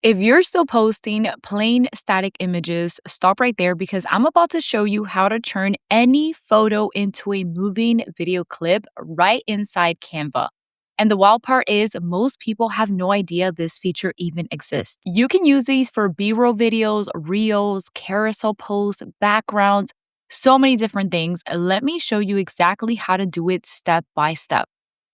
If you're still posting plain static images, stop right there because I'm about to show you how to turn any photo into a moving video clip right inside Canva. And the wild part is, most people have no idea this feature even exists. You can use these for B roll videos, reels, carousel posts, backgrounds, so many different things. Let me show you exactly how to do it step by step.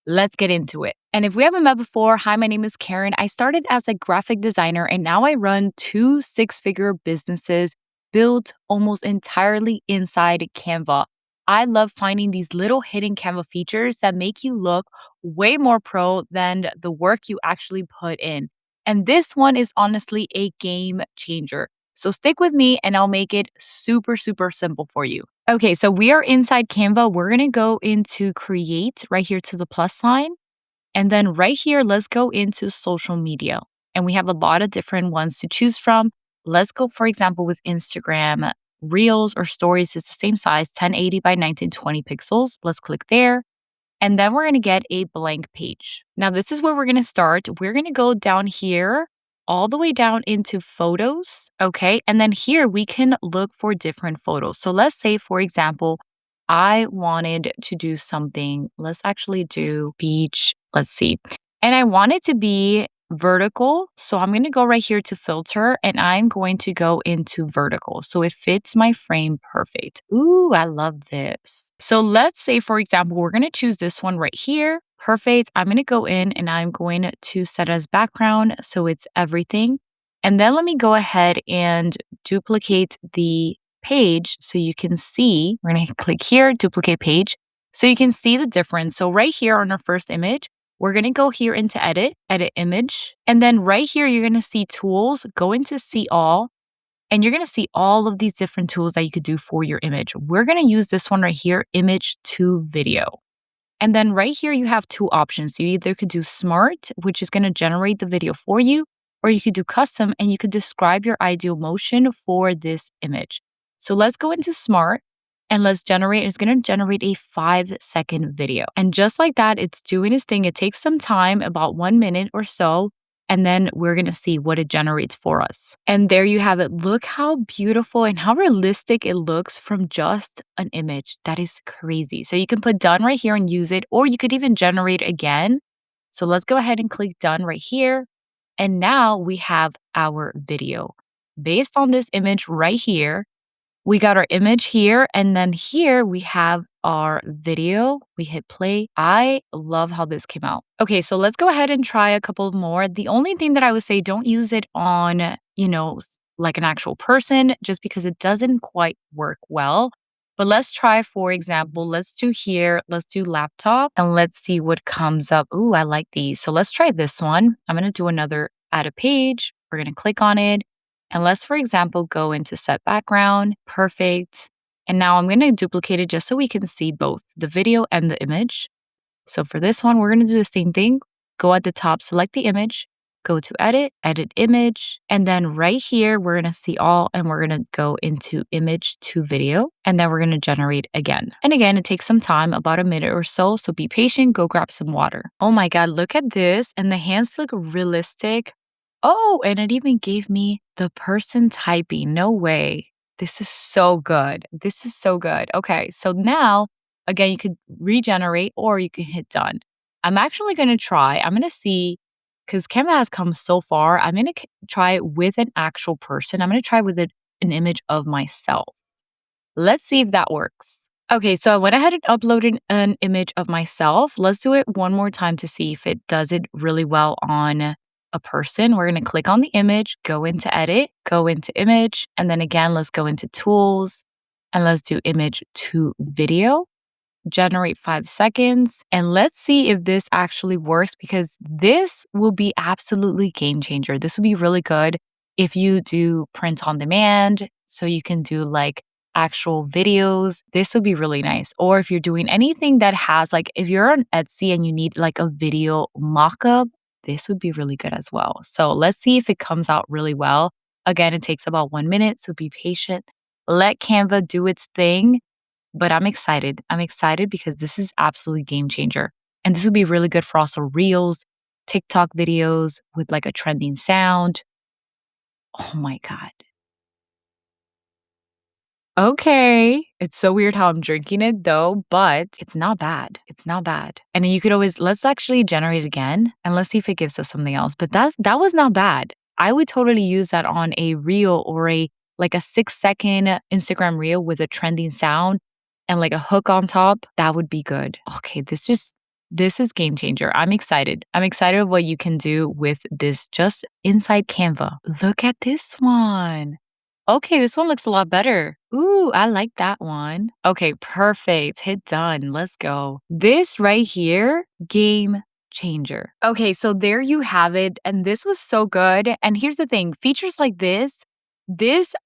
Let's get into it. And if we haven't met before, hi, my name is Karen. I started as a graphic designer and now I run two six-figure businesses built almost entirely inside Canva. I love finding these little hidden Canva features that make you look way more pro than the work you actually put in. And this one is honestly a game changer. So stick with me and I'll make it super, super simple for you. Okay, so we are inside Canva. We're going to go into create right here to the plus sign. And then right here, let's go into social media. And we have a lot of different ones to choose from. Let's go, for example, with Instagram. Reels or stories is the same size, 1080 by 1920 pixels. Let's click there. And then we're going to get a blank page. Now, this is where we're going to start. We're going to go down here, all the way down into photos. Okay. And then here we can look for different photos. So let's say, for example, I wanted to do something. Let's actually do beach. Let's see. And I want it to be vertical. So I'm going to go right here to filter and I'm going to go into vertical. So it fits my frame perfect. Ooh, I love this. So let's say, for example, we're going to choose this one right here. Perfect. I'm going to go in and I'm going to set as background. So it's everything. And then let me go ahead and duplicate the page so you can see. We're going to click here, duplicate page. So you can see the difference. So right here on our first image, we're going to go here into edit image. And then right here, you're going to see tools, go into see all, and you're going to see all of these different tools that you could do for your image. We're going to use this one right here, image to video. And then right here, you have two options. You either could do smart, which is going to generate the video for you, or you could do custom and you could describe your ideal motion for this image. So let's go into smart. And it's going to generate a 5-second video. And just like that, it's doing its thing. It takes some time, about 1 minute or so. And then we're going to see what it generates for us. And there you have it. Look how beautiful and how realistic it looks from just an image. That is crazy. So you can put done right here and use it, or you could even generate again. So let's go ahead and click done right here. And now we have our video based on this image right here. We got our image here, and then here we have our video. We hit play. I love how this came out. Okay, so let's go ahead and try a couple more. The only thing that I would say, don't use it on, like an actual person, just because it doesn't quite work well. But let's try, for example, let's do laptop, and let's see what comes up. Ooh, I like these. So let's try this one. I'm going to do another add a page. We're going to click on it. And let's, for example, go into set background. Perfect. And now I'm going to duplicate it just so we can see both the video and the image. So for this one, we're going to do the same thing. Go at the top, select the image, go to edit image. And then right here, we're going to see all, and we're going to go into image to video. And then we're going to generate again. And again, it takes some time, about a minute or so. So be patient, go grab some water. Oh my God, look at this. And the hands look realistic. Oh, and it even gave me the person typing. No way. This is so good. This is so good. Okay, so now, again, you could regenerate or you can hit done. I'm actually going to try. I'm going to see, because Canva has come so far, I'm going to try it with an actual person. I'm going to try with an image of myself. Let's see if that works. Okay, so I went ahead and uploaded an image of myself. Let's do it one more time to see if it does it really well on a person. We're going to click on the image, go into edit, go into image, and then again, let's go into tools and let's do image to video, generate 5 seconds. And let's see if this actually works, because this will be absolutely game changer. This would be really good if you do print on demand. So you can do like actual videos. This would be really nice. Or if you're doing anything that has like, if you're on Etsy and you need like a video mock-up, this would be really good as well. So let's see if it comes out really well. Again, it takes about 1 minute, so be patient. Let Canva do its thing. But I'm excited. I'm excited because this is absolutely game changer. And this would be really good for also reels, TikTok videos with like a trending sound. Oh my God. Okay. It's so weird how I'm drinking it though, but it's not bad. It's not bad. And then you could always let's actually generate again and let's see if it gives us something else. But that was not bad. I would totally use that on a reel or a like a 6-second Instagram reel with a trending sound and like a hook on top. That would be good. Okay, this is game changer. I'm excited. I'm excited of what you can do with this just inside Canva. Look at this one. Okay, this one looks a lot better. Ooh, I like that one. Okay, perfect. Hit done. Let's go. This right here, game changer. Okay, so there you have it. And this was so good. And here's the thing, features like this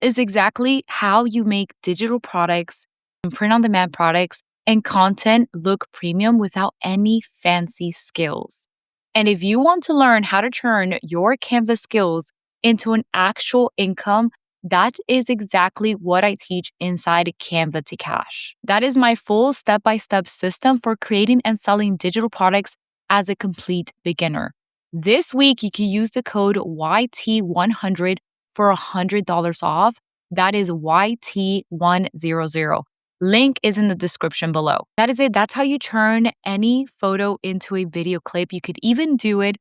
is exactly how you make digital products and print on demand products and content look premium without any fancy skills. And if you want to learn how to turn your Canvas skills into an actual income, that is exactly what I teach inside Canva to Cash. That is my full step-by-step system for creating and selling digital products as a complete beginner. This week, you can use the code YT100 for $100 off. That is YT100. Link is in the description below. That is it. That's how you turn any photo into a video clip. You could even do it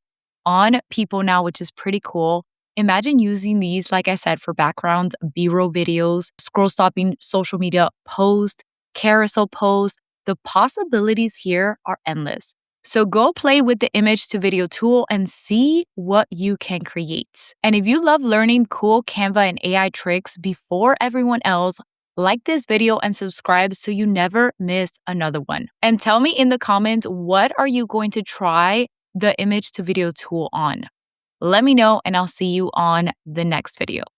on people now, which is pretty cool. Imagine using these, like I said, for background, B-roll videos, scroll stopping social media posts, carousel posts. The possibilities here are endless. So go play with the image to video tool and see what you can create. And if you love learning cool Canva and AI tricks before everyone else, like this video and subscribe so you never miss another one. And tell me in the comments, what are you going to try the image to video tool on? Let me know and I'll see you on the next video.